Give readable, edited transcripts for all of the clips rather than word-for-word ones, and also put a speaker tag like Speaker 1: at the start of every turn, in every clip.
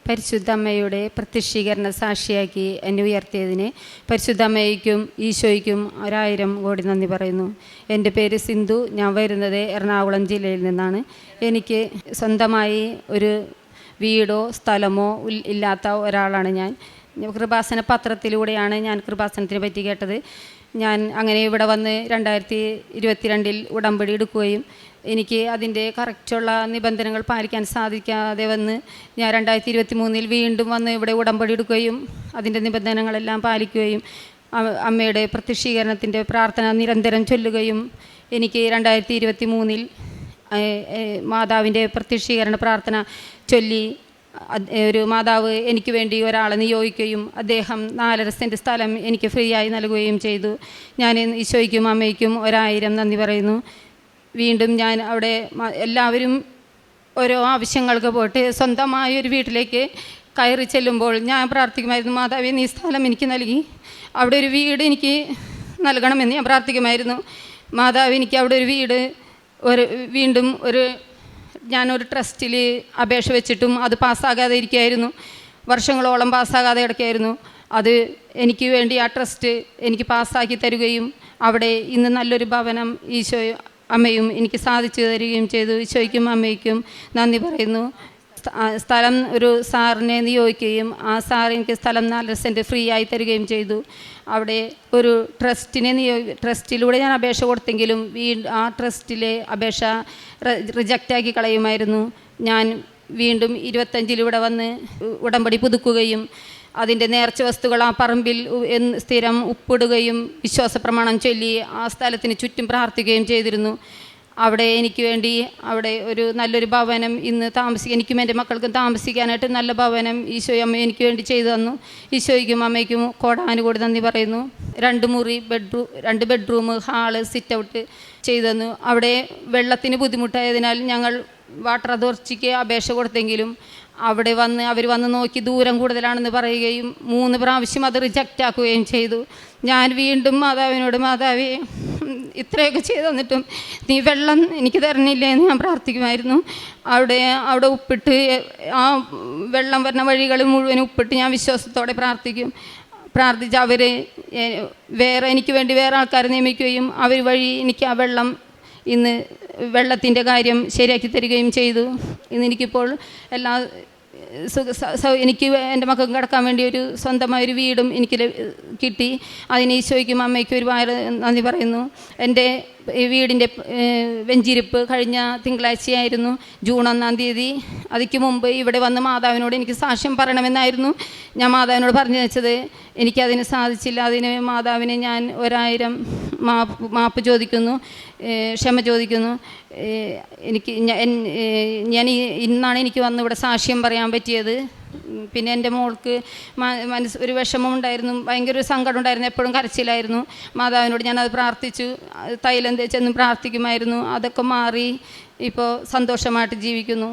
Speaker 1: പരിശുദ്ധ അമ്മയുടെ പ്രത്യക്ഷീകരണ സാക്ഷിയാക്കി എന്നെ ഉയർത്തിയതിന് പരിശുദ്ധ അമ്മയ്ക്കും ഈശോയ്ക്കും 1000 കോടി നന്ദി പറയുന്നു. എൻ്റെ പേര് സിന്ധു. ഞാൻ വരുന്നത് എറണാകുളം ജില്ലയിൽ നിന്നാണ്. എനിക്ക് സ്വന്തമായി ഒരു വീടോ സ്ഥലമോ ഇല്ലാത്ത ഒരാളാണ് ഞാൻ. കൃപാസന പത്രത്തിലൂടെയാണ് ഞാൻ കൃപാസനത്തിനെ പറ്റി കേട്ടത്. ഞാൻ അങ്ങനെ ഇവിടെ വന്ന് 2022 ഉടമ്പടി എടുക്കുകയും എനിക്ക് അതിൻ്റെ കറക്റ്റുള്ള നിബന്ധനകൾ പാലിക്കാൻ സാധിക്കാതെ വന്ന് ഞാൻ 2023 വീണ്ടും വന്ന് ഇവിടെ ഉടമ്പടി എടുക്കുകയും അതിൻ്റെ നിബന്ധനകളെല്ലാം പാലിക്കുകയും അമ്മയുടെ പ്രത്യക്ഷീകരണത്തിൻ്റെ പ്രാർത്ഥന നിരന്തരം ചൊല്ലുകയും എനിക്ക് 2023 മാതാവിൻ്റെ പ്രത്യക്ഷീകരണ പ്രാർത്ഥന ചൊല്ലി ഒരു മാതാവ് എനിക്ക് വേണ്ടി ഒരാളെ നിയോഗിക്കുകയും അദ്ദേഹം 4.5 സെൻറ്റ് സ്ഥലം എനിക്ക് ഫ്രീ ആയി നൽകുകയും ചെയ്തു. ഞാൻ ഈശോയ്ക്കും അമ്മയ്ക്കും 1000 നന്ദി പറയുന്നു. വീണ്ടും ഞാൻ അവിടെ എല്ലാവരും ഓരോ ആവശ്യങ്ങൾക്ക് പോയിട്ട് സ്വന്തമായൊരു വീട്ടിലേക്ക് കയറി ചെല്ലുമ്പോൾ ഞാൻ പ്രാർത്ഥിക്കുമായിരുന്നു, മാതാവേ നീ സ്ഥലം എനിക്ക് നൽകി അവിടെ ഒരു വീട് എനിക്ക് നൽകണമെന്ന് ഞാൻ പ്രാർത്ഥിക്കുമായിരുന്നു. മാതാവ് എനിക്ക് അവിടെ ഒരു വീട് വീണ്ടും ഞാനൊരു ട്രസ്റ്റിൽ അപേക്ഷ വെച്ചിട്ടും അത് പാസ്സാകാതെ ഇരിക്കുകയായിരുന്നു. വർഷങ്ങളോളം പാസ്സാകാതെ കിടക്കുകയായിരുന്നു. അത് എനിക്ക് വേണ്ടി ആ ട്രസ്റ്റ് എനിക്ക് പാസ്സാക്കി തരികയും അവിടെ ഇന്ന് നല്ലൊരു ഭവനം ഈശോ അമ്മയും എനിക്ക് സാധിച്ചു തരികയും ചെയ്തു. ഈശോയ്ക്കും അമ്മയ്ക്കും നന്ദി പറയുന്നു. സ്ഥലം ഒരു സാറിനെ നിയോഗിക്കുകയും ആ സാർ എനിക്ക് സ്ഥലം 4 സെൻറ്റ് ഫ്രീ ആയി തരികയും ചെയ്തു. അവിടെ ഒരു ട്രസ്റ്റിലൂടെ ഞാൻ അപേക്ഷ കൊടുത്തെങ്കിലും ആ ട്രസ്റ്റിലെ അപേക്ഷ റിജക്റ്റാക്കി കളയുമായിരുന്നു. ഞാൻ വീണ്ടും 25 ഇവിടെ വന്ന് ഉടമ്പടി പുതുക്കുകയും അതിൻ്റെ നേർച്ച വസ്തുക്കൾ ആ പറമ്പിൽ സ്ഥിരം ഉപ്പിടുകയും വിശ്വാസ പ്രമാണം ചൊല്ലി ആ സ്ഥലത്തിന് ചുറ്റും പ്രാർത്ഥിക്കുകയും ചെയ്തിരുന്നു. അവിടെ എനിക്ക് വേണ്ടി അവിടെ ഒരു നല്ലൊരു ഭവനം ഇന്ന് എനിക്കും എൻ്റെ മക്കൾക്കും താമസിക്കാനായിട്ട് നല്ല ഭവനം ഈശോ അമ്മ എനിക്ക് വേണ്ടി ചെയ്തു തന്നു. ഈശോയ്ക്കും അമ്മയ്ക്കും കോടാനുകൂടി നന്ദി പറയുന്നു. 2 മുറി 2 ബെഡ്റൂം ഹാള് സിറ്റ് ഔട്ട് ചെയ്തു തന്നു. അവിടെ വെള്ളത്തിന് ബുദ്ധിമുട്ടായതിനാൽ ഞങ്ങൾ വാട്ടർ അതോറിറ്റിക്ക് അപേക്ഷ കൊടുത്തെങ്കിലും അവിടെ അവർ വന്ന് നോക്കി ദൂരം കൂടുതലാണെന്ന് പറയുകയും 3 പ്രാവശ്യം അത് റിജക്റ്റ് ആക്കുകയും ചെയ്തു. ഞാൻ വീണ്ടും മാതാവിനോട്, മാതാവേ ഇത്രയൊക്കെ ചെയ്തു തന്നിട്ടും നീ വെള്ളം എനിക്ക് തരണില്ലേ എന്ന് ഞാൻ പ്രാർത്ഥിക്കുമായിരുന്നു. അവിടെ ഉപ്പിട്ട് ആ വെള്ളം വരുന്ന വഴികൾ മുഴുവൻ ഉപ്പിട്ട് ഞാൻ വിശ്വാസത്തോടെ പ്രാർത്ഥിച്ച് എനിക്ക് വേണ്ടി വേറെ ആൾക്കാരെ നിയമിക്കുകയും അവർ വഴി എനിക്ക് ആ ഇന്ന് വെള്ളത്തിൻ്റെ കാര്യം ശരിയാക്കി തരികയും ചെയ്തു. ഇന്ന് എനിക്കിപ്പോൾ എനിക്ക് എൻ്റെ മക്കൾക്ക് കിടക്കാൻ വേണ്ടി ഒരു സ്വന്തമായൊരു വീടും എനിക്ക് കിട്ടി. അതിന് ഈശോയ്ക്കും അമ്മയ്ക്കും ഒരുപാട് നന്ദി പറയുന്നു. എൻ്റെ വീടിൻ്റെ വെഞ്ചിരിപ്പ് കഴിഞ്ഞ തിങ്കളാഴ്ചയായിരുന്നു, ജൂൺ 1-ാം തീയതി. അതിക്ക് മുമ്പ് ഇവിടെ വന്ന് മാതാവിനോട് എനിക്ക് സാക്ഷ്യം പറയണമെന്നായിരുന്നു ഞാൻ മാതാവിനോട് പറഞ്ഞു വെച്ചത്. എനിക്കതിന് സാധിച്ചില്ല. അതിന് മാതാവിനെ ഞാൻ 1000 മാപ്പ് ചോദിക്കുന്നു, ക്ഷമ ചോദിക്കുന്നു. ഇന്നാണ് എനിക്ക് വന്ന് ഇവിടെ സാക്ഷ്യം പറയാൻ പറ്റിയത്. പിന്നെ എൻ്റെ മോൾക്ക് ഒരു വിഷമമുണ്ടായിരുന്നു, ഭയങ്കര ഒരു സങ്കടം ഉണ്ടായിരുന്നു, എപ്പോഴും കരച്ചിലായിരുന്നു. മാതാവിനോട് ഞാനത് പ്രാർത്ഥിച്ചു, തൈലം തേച്ചെന്നും പ്രാർത്ഥിക്കുമായിരുന്നു. അതൊക്കെ മാറി ഇപ്പോൾ സന്തോഷമായിട്ട് ജീവിക്കുന്നു.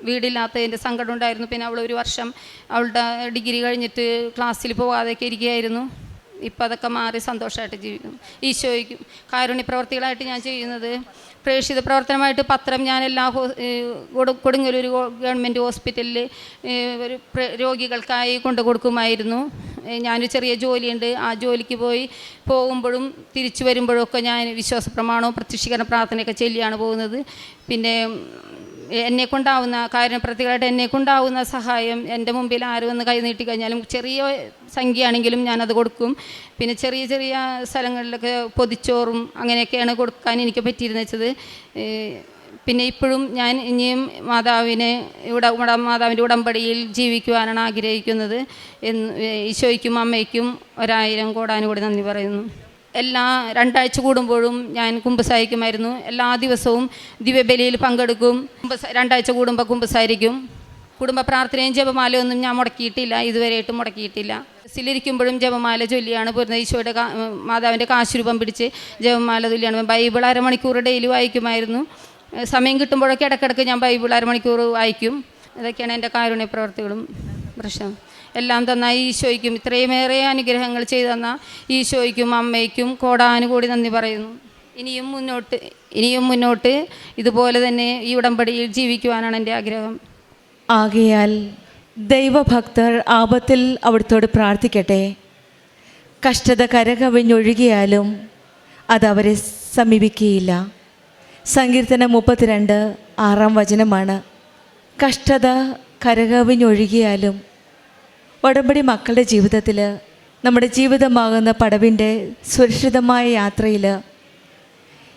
Speaker 1: വീടില്ലാത്തതിൻ്റെ സങ്കടം ഉണ്ടായിരുന്നു. പിന്നെ അവൾ 1 വർഷം അവളുടെ ഡിഗ്രി കഴിഞ്ഞിട്ട് ക്ലാസ്സിൽ പോകാതെയൊക്കെ ഇരിക്കുകയായിരുന്നു. ഇപ്പം അതൊക്കെ മാറി സന്തോഷമായിട്ട് ജീവിക്കുന്നു. ഈശോയ്ക്കും കാരുണ്യ പ്രവർത്തികളായിട്ട് ഞാൻ ചെയ്യുന്നത് പ്രേക്ഷിത പ്രവർത്തനമായിട്ട് പത്രം ഞാൻ എല്ലാ കൊടുങ്ങല്ലൂർ ഗവൺമെൻറ് ഹോസ്പിറ്റലിൽ ഒരു രോഗികൾക്കായി കൊണ്ടു കൊടുക്കുമായിരുന്നു. ഞാനൊരു ചെറിയ ജോലിയുണ്ട്. ആ ജോലിക്ക് പോകുമ്പോഴും തിരിച്ചു വരുമ്പോഴൊക്കെ ഞാൻ വിശ്വാസ പ്രമാണവും പ്രത്യക്ഷീകരണ പ്രാർത്ഥനയൊക്കെ ചൊല്ലിയാണ് പോകുന്നത്. പിന്നെ എന്നെക്കൊണ്ടാവുന്ന കാരുണ്യപ്രവർത്തികളായിട്ട് എന്നെക്കൊണ്ടാവുന്ന സഹായം എൻ്റെ മുമ്പിൽ ആരും ഒന്ന് കൈ നീട്ടിക്കഴിഞ്ഞാലും ചെറിയ സംഖ്യയാണെങ്കിലും ഞാനത് കൊടുക്കും. പിന്നെ ചെറിയ ചെറിയ സ്ഥലങ്ങളിലൊക്കെ പൊതിച്ചോറും അങ്ങനെയൊക്കെയാണ് കൊടുക്കാൻ എനിക്ക് പറ്റിയിരുന്നത്. പിന്നെ ഇപ്പോഴും ഞാൻ ഇനിയും മാതാവിൻ്റെ ഉടമ്പടിയിൽ ജീവിക്കുവാനാണ് ആഗ്രഹിക്കുന്നത്. ഈശോയ്ക്കും അമ്മയ്ക്കും 1000 കോടാനുകൂടി നന്ദി പറയുന്നു. എല്ലാ 2 ആഴ്ച കൂടുമ്പോഴും ഞാൻ കുമ്പസാരിക്കുമായിരുന്നു. എല്ലാ ദിവസവും ദിവ്യബലിയിൽ പങ്കെടുക്കും. 2 ആഴ്ച കൂടുമ്പോൾ കുമ്പസാരിക്കും. കുടുംബ പ്രാർത്ഥനയും ജപമാലയൊന്നും ഞാൻ മുടക്കിയിട്ടില്ല, ഇതുവരെയായിട്ടും മുടക്കിയിട്ടില്ല. ബസ്സിലിരിക്കുമ്പോഴും ജപമാല ചൊല്ലിയാണ് പോരുന്നത്. ഈശോയുടെ മാതാവിൻ്റെ കാശുരൂപം പിടിച്ച് ജപമാല ചൊല്ലിയാണ്. ബൈബിൾ 1/2 മണിക്കൂർ ഡെയിലി വായിക്കുമായിരുന്നു. സമയം കിട്ടുമ്പോഴൊക്കെ ഇടയ്ക്കിടയ്ക്ക് ഞാൻ ബൈബിൾ 1/2 മണിക്കൂർ വായിക്കും. ഇതൊക്കെയാണ് എൻ്റെ കാരുണ്യ പ്രവർത്തികളും പ്രശ്നം. എല്ലാം തന്ന ഈശോയ്ക്കും, ഇത്രയുമേറെ അനുഗ്രഹങ്ങൾ ചെയ്തു തന്ന ഈശോയ്ക്കും അമ്മയ്ക്കും കോടാനുകൂടി നന്ദി പറയുന്നു. ഇനിയും മുന്നോട്ട് ഇതുപോലെ തന്നെ ഈ ഉടമ്പടിയിൽ ജീവിക്കുവാനാണ് എൻ്റെ ആഗ്രഹം.
Speaker 2: ആകയാൽ ദൈവഭക്തർ ആപത്തിൽ അവിടുത്തോട് പ്രാർത്ഥിക്കട്ടെ. കഷ്ടത കരകവിഞ്ഞൊഴുകിയാലും അതവരെ സമീപിക്കുകയില്ല. സങ്കീർത്തനം 32:6 കഷ്ടത കരകവിഞ്ഞൊഴുകിയാലും ഉടമ്പടി മക്കളുടെ ജീവിതത്തിൽ, നമ്മുടെ ജീവിതമാകുന്ന പടവിൻ്റെ സുരക്ഷിതമായ യാത്രയിൽ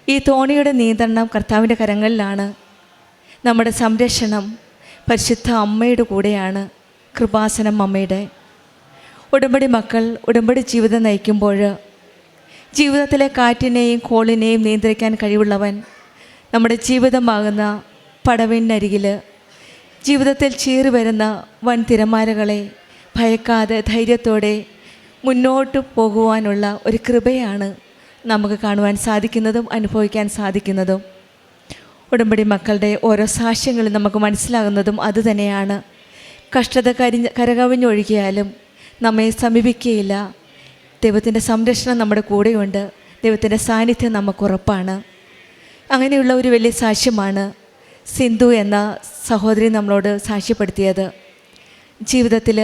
Speaker 2: ഈ തോണിയുടെ നിയന്ത്രണം കർത്താവിൻ്റെ കരങ്ങളിലാണ്. നമ്മുടെ സംരക്ഷണം പരിശുദ്ധ അമ്മയുടെ കൂടെയാണ്, കൃപാസനം അമ്മയുടെ. ഉടമ്പടി മക്കൾ ഉടമ്പടി ജീവിതം നയിക്കുമ്പോൾ ജീവിതത്തിലെ കാറ്റിനെയും കോളിനെയും നിയന്ത്രിക്കാൻ കഴിവുള്ളവൻ നമ്മുടെ ജീവിതമാകുന്ന പടവിനരികിൽ ജീവിതത്തിൽ ചീറി വരുന്ന വൻ തിരമാലകളെ ഭയക്കാതെ ധൈര്യത്തോടെ മുന്നോട്ട് പോകുവാനുള്ള ഒരു കൃപയാണ് നമുക്ക് കാണുവാൻ സാധിക്കുന്നതും അനുഭവിക്കാൻ സാധിക്കുന്നതും. ഉടമ്പടി മക്കളുടെ ഓരോ സാക്ഷ്യങ്ങളും നമുക്ക് മനസ്സിലാകുന്നതും അതുതന്നെയാണ്. കഷ്ടത കരകവിഞ്ഞൊഴുകിയാലും നമ്മെ സമീപിക്കുകയില്ല. ദൈവത്തിൻ്റെ സംരക്ഷണം നമ്മുടെ കൂടെയുണ്ട്. ദൈവത്തിൻ്റെ സാന്നിധ്യം നമുക്ക് ഉറപ്പാണ്. അങ്ങനെയുള്ള ഒരു വലിയ സാക്ഷ്യമാണ് സിന്ധു എന്ന സഹോദരി നമ്മളോട് സാക്ഷ്യപ്പെടുത്തിയത്. ജീവിതത്തിൽ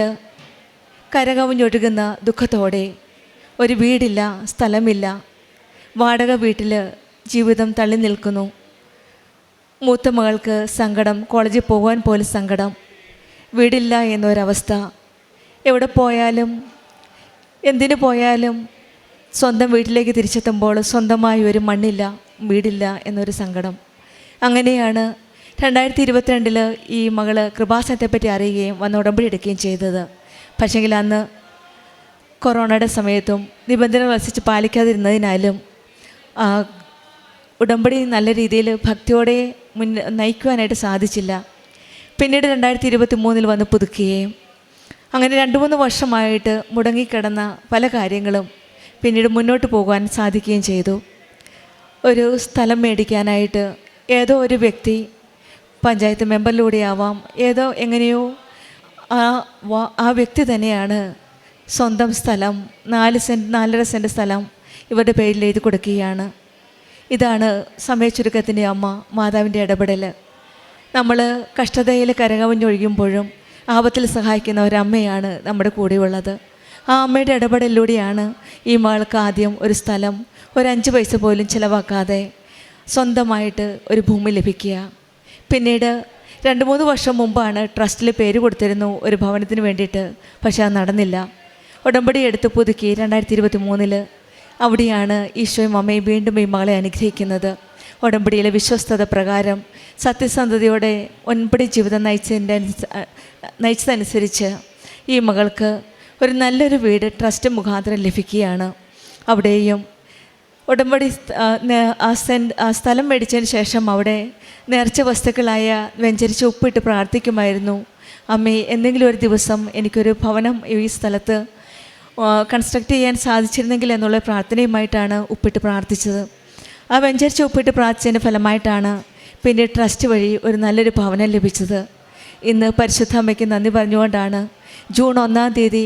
Speaker 2: കരകവിഞ്ഞൊഴുകുന്ന ദുഃഖത്തോടെ, ഒരു വീടില്ല, സ്ഥലമില്ല, വാടക വീട്ടിൽ ജീവിതം തള്ളി നിൽക്കുന്നു. മൂത്ത മകൾക്ക് സങ്കടം, കോളേജിൽ പോകാൻ പോലും സങ്കടം, വീടില്ല എന്നൊരവസ്ഥ. എവിടെ പോയാലും എന്തിനു പോയാലും സ്വന്തം വീട്ടിലേക്ക് തിരിച്ചെത്തുമ്പോൾ സ്വന്തമായി ഒരു മണ്ണില്ല, വീടില്ല എന്നൊരു സങ്കടം. അങ്ങനെയാണ് 2022 ഈ മകള് കൃപാസനത്തെപ്പറ്റി അറിയുകയും വന്ന് ഉടമ്പടി എടുക്കുകയും ചെയ്തത്. പക്ഷേങ്കിൽ അന്ന് കൊറോണയുടെ സമയത്തും നിബന്ധനകൾ അനുസരിച്ച് പാലിക്കാതിരുന്നതിനാലും ഉടമ്പടി നല്ല രീതിയിൽ ഭക്തിയോടെ നയിക്കുവാനായിട്ട് സാധിച്ചില്ല. പിന്നീട് 2023 വന്ന് പുതുക്കുകയും അങ്ങനെ 2-3 വർഷമായിട്ട് മുടങ്ങിക്കിടന്ന പല കാര്യങ്ങളും പിന്നീട് മുന്നോട്ട് പോകുവാൻ സാധിക്കുകയും ചെയ്തു. ഒരു സ്ഥലം മേടിക്കാനായിട്ട് ഏതോ ഒരു വ്യക്തി, പഞ്ചായത്ത് മെമ്പറിലൂടെയാവാം, ഏതോ എങ്ങനെയോ ആ വ്യക്തി തന്നെയാണ് സ്വന്തം സ്ഥലം 4.5 സെൻറ്റ് സ്ഥലം ഇവരുടെ പേരിൽ എഴുതി കൊടുക്കുകയാണ്. ഇതാണ് സമയച്ചുരുക്കത്തിൻ്റെ അമ്മ, മാതാവിൻ്റെ ഇടപെടൽ. നമ്മൾ കഷ്ടതയിൽ കരകവിഞ്ഞൊഴുകുമ്പോഴും ആപത്തിൽ സഹായിക്കുന്ന ഒരമ്മയാണ് നമ്മുടെ കൂടെയുള്ളത്. ആ അമ്മയുടെ ഇടപെടലിലൂടെയാണ് ഈ മകൾക്ക് ആദ്യം ഒരു സ്ഥലം, ഒരു 5 പൈസ പോലും ചിലവാക്കാതെ സ്വന്തമായിട്ട് ഒരു ഭൂമി ലഭിക്കുക. പിന്നീട് 2-3 വർഷം മുമ്പാണ് ട്രസ്റ്റിൽ പേര് കൊടുത്തിരുന്നു ഒരു ഭവനത്തിന് വേണ്ടിയിട്ട്. പക്ഷെ അത് നടന്നില്ല. ഉടമ്പടി എടുത്ത് പുതുക്കി 2023 അവിടെയാണ് ഈശോയും അമ്മയും വീണ്ടും ഈ മകളെ അനുഗ്രഹിക്കുന്നത്. ഉടമ്പടിയിലെ വിശ്വസ്തത പ്രകാരം സത്യസന്ധതയോടെ ഉടമ്പടി ജീവിതം നയിച്ചതനുസരിച്ച് ഈ മകൾക്ക് ഒരു നല്ലൊരു വീട് ട്രസ്റ്റ് മുഖാന്തരം ലഭിക്കുകയാണ്. അവിടെയും ഉടമ്പടി സ്ഥലം മേടിച്ചതിന് ശേഷം അവിടെ നേർച്ച വസ്തുക്കളായ വെഞ്ചരിച്ച് ഉപ്പിട്ട് പ്രാർത്ഥിക്കുമായിരുന്നു. അമ്മേ, എന്തെങ്കിലും ഒരു ദിവസം എനിക്കൊരു ഭവനം ഈ സ്ഥലത്ത് കൺസ്ട്രക്റ്റ് ചെയ്യാൻ സാധിച്ചിരുന്നെങ്കിൽ എന്നുള്ള പ്രാർത്ഥനയുമായിട്ടാണ് ഉപ്പിട്ട് പ്രാർത്ഥിച്ചത്. ആ വെഞ്ചരിച്ച് ഉപ്പിട്ട് പ്രാർത്ഥിച്ചതിൻ്റെ ഫലമായിട്ടാണ് പിന്നീട് ട്രസ്റ്റ് വഴി ഒരു നല്ലൊരു ഭവനം ലഭിച്ചത്. ഇന്ന് പരിശുദ്ധ അമ്മയ്ക്ക് നന്ദി പറഞ്ഞുകൊണ്ടാണ് ജൂൺ 1-ാം തീയതി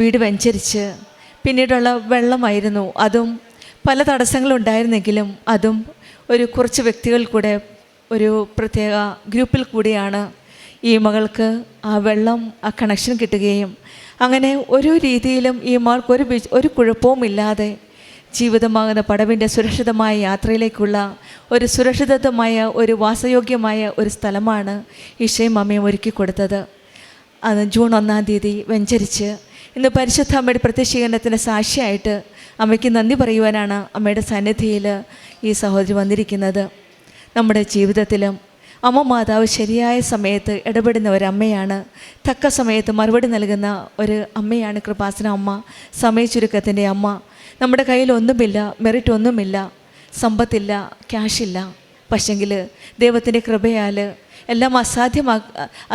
Speaker 2: വീട് വെഞ്ചരിച്ച്, പിന്നീടുള്ള വെള്ളമായിരുന്നു, അതും പല തടസ്സങ്ങളുണ്ടായിരുന്നെങ്കിലും അതും ഒരു കുറച്ച് വ്യക്തികൾ കൂടെ ഒരു പ്രത്യേക ഗ്രൂപ്പിൽ കൂടിയാണ് ഈ മകൾക്ക് ആ വെള്ളം, ആ കണക്ഷൻ കിട്ടുകയും അങ്ങനെ ഒരു രീതിയിലും ഈ മകൾക്ക് ഒരു കുഴപ്പവുമില്ലാതെ ജീവിതമാകുന്ന പടവിൻ്റെ സുരക്ഷിതമായ യാത്രയിലേക്കുള്ള ഒരു സുരക്ഷിതമായ ഒരു വാസയോഗ്യമായ ഒരു സ്ഥലമാണ് ഈശോയും അമ്മയും ഒരുക്കി കൊടുത്തത്. അത് ജൂൺ 1-ാം തീയതി വെഞ്ചരിച്ച് ഇന്ന് പരിശുദ്ധ അമ്മയുടെ പ്രത്യക്ഷീകരണത്തിൻ്റെ സാക്ഷിയായിട്ട് അമ്മയ്ക്ക് നന്ദി പറയുവാനാണ് അമ്മയുടെ സന്നിധിയിൽ ഈ സഹോദരി വന്നിരിക്കുന്നത്. നമ്മുടെ ജീവിതത്തിലും അമ്മ മാതാവ് ശരിയായ സമയത്ത് ഇടപെടുന്ന ഒരമ്മയാണ്. തക്ക സമയത്ത് മറുപടി നൽകുന്ന ഒരു അമ്മയാണ് കൃപാസന അമ്മ, സമയച്ചുരുക്കത്തിൻ്റെ അമ്മ. നമ്മുടെ കയ്യിൽ ഒന്നുമില്ല, മെറിറ്റ് ഒന്നുമില്ല, സമ്പത്തില്ല, ക്യാഷില്ല, പക്ഷെങ്കിൽ ദൈവത്തിൻ്റെ കൃപയാൽ എല്ലാം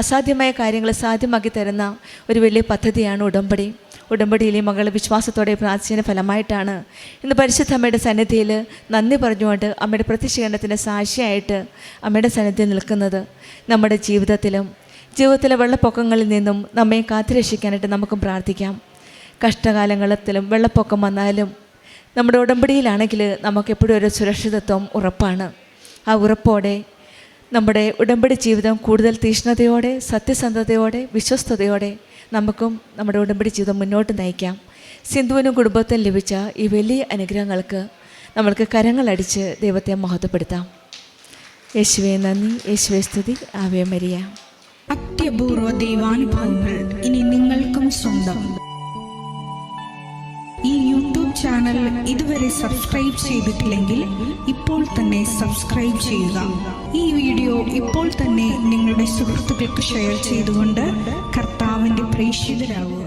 Speaker 2: അസാധ്യമായ കാര്യങ്ങൾ സാധ്യമാക്കി തരുന്ന ഒരു വലിയ പദ്ധതിയാണ് ഉടമ്പടി. ഉടമ്പടിയിലെ മകൾ വിശ്വാസത്തോടെ പ്രാർത്ഥിച്ചതിൻ്റെ ഫലമായിട്ടാണ് ഇന്ന് പരിശുദ്ധ അമ്മയുടെ സന്നിധിയിൽ നന്ദി പറഞ്ഞുകൊണ്ട് അമ്മയുടെ പ്രത്യക്ഷീകരണത്തിൻ്റെ സാക്ഷിയായിട്ട് അമ്മയുടെ സന്നിധിയിൽ നിൽക്കുന്നത്. നമ്മുടെ ജീവിതത്തിലെ വെള്ളപ്പൊക്കങ്ങളിൽ നിന്നും നമ്മെ കാത്തുരക്ഷിക്കാനായിട്ട് നമുക്കും പ്രാർത്ഥിക്കാം. കഷ്ടകാലങ്ങളിലും വെള്ളപ്പൊക്കം വന്നാലും നമ്മുടെ ഉടമ്പടിയിലാണെങ്കിൽ നമുക്കെപ്പോഴും ഒരു സുരക്ഷിതത്വം ഉറപ്പാണ്. ആ ഉറപ്പോടെ നമ്മുടെ ഉടമ്പടി ജീവിതം കൂടുതൽ തീഷ്ണതയോടെ, സത്യസന്ധതയോടെ, വിശ്വസ്തയോടെ നമുക്കും നമ്മുടെ ഉടമ്പടി ജീവിതം മുന്നോട്ട് നയിക്കാം. സിന്ധുവിനും കുടുംബത്തിനും ലഭിച്ച ഈ വലിയ അനുഗ്രഹങ്ങൾക്ക് നമ്മൾക്ക് കരങ്ങളടിച്ച് ദൈവത്തെ മഹത്വപ്പെടുത്താം. യേശുവേ നന്ദി, യേശുവേ സ്തുതി, ആവേ മരിയ.
Speaker 3: അത്യപൂർവ ദൈവാനുഭവങ്ങൾ ഇനി നിങ്ങൾക്കും സ്വന്തം. ഈ യൂട്യൂബ് ചാനൽ ഇതുവരെ സബ്സ്ക്രൈബ് ചെയ്തിട്ടില്ലെങ്കിൽ ഇപ്പോൾ തന്നെ സബ്സ്ക്രൈബ് ചെയ്യുക. ഈ വീഡിയോ ഇപ്പോൾ തന്നെ നിങ്ങളുടെ സുഹൃത്തുക്കൾക്ക് ഷെയർ ചെയ്തുകൊണ്ട് കർത്താവിൻ്റെ പ്രേക്ഷിതരാകുക.